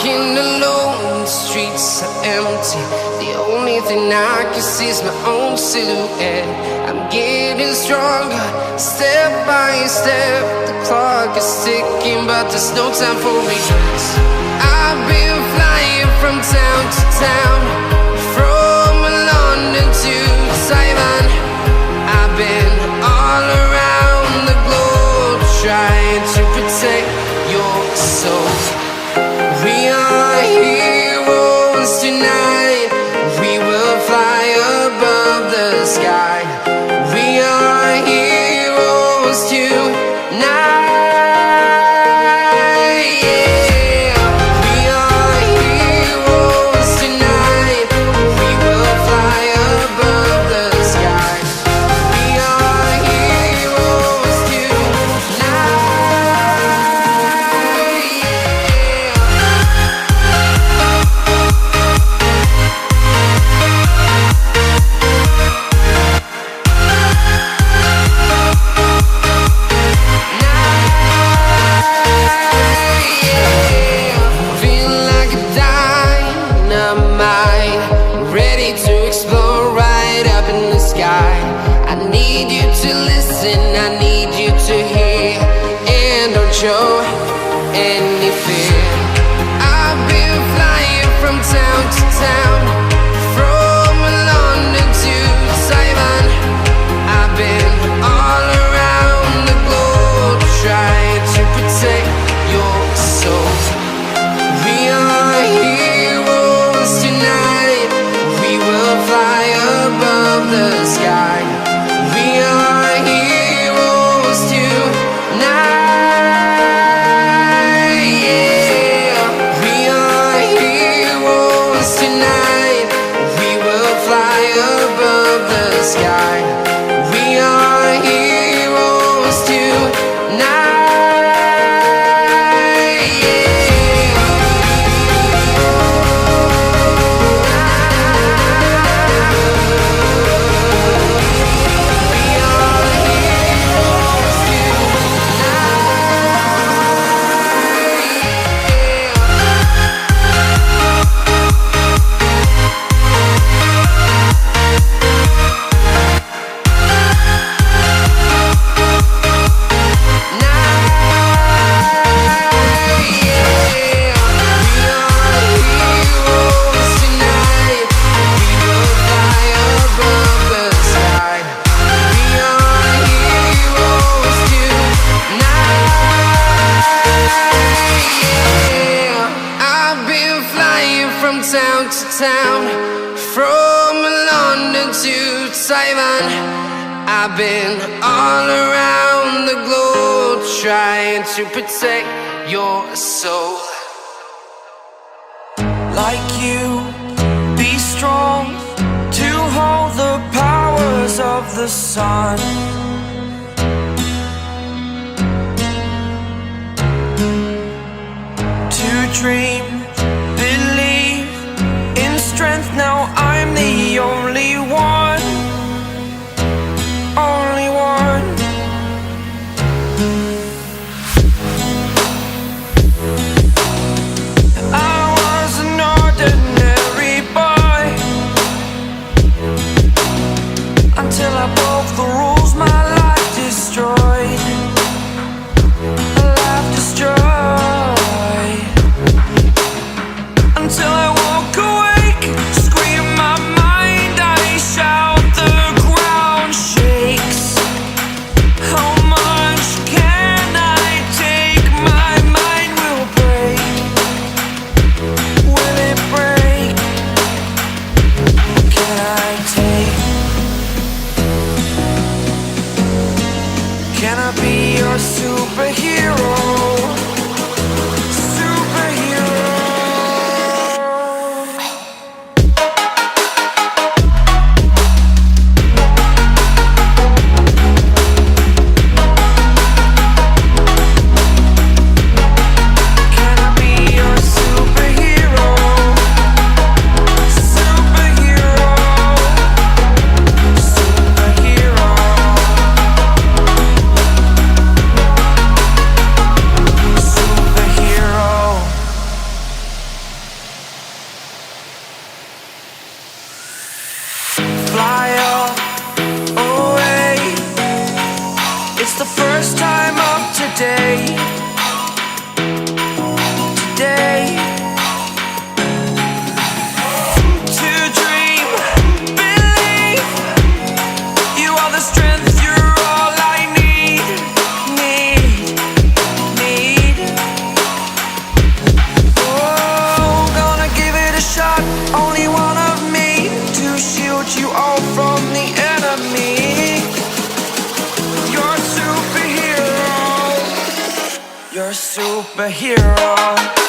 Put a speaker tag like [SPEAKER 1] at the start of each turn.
[SPEAKER 1] walking alone, the streets are empty. The only thing I can see is my own silhouette. I'm getting stronger, step by step. The clock is ticking, but there's no time for regrets. I've been flying from town to town, from London to Taiwan. I've been all around the globe, trying to protect your soul. We are heroes tonight. We will fly above the sky. We are heroes tonight. Show any fear. I've been flying from town to town, from London to Taiwan. I've been all around the globe, trying to protect your soul. We are heroes tonight. We will fly above the sky. We are heroes tonight. Sky. We are heroes tonight. Town to town, from London to Taiwan. I've been all around the globe, trying to protect your soul.
[SPEAKER 2] Like you, be strong to hold the powers of the sun. To dream, strength, now I'm the only one, only one. I was an ordinary boy until I broke the rules, my life destroyed, life destroyed, until I woke away. Scream my mind, I shout, the ground shakes. How much can I take? My mind will break. Will it break? Can I take? superhero.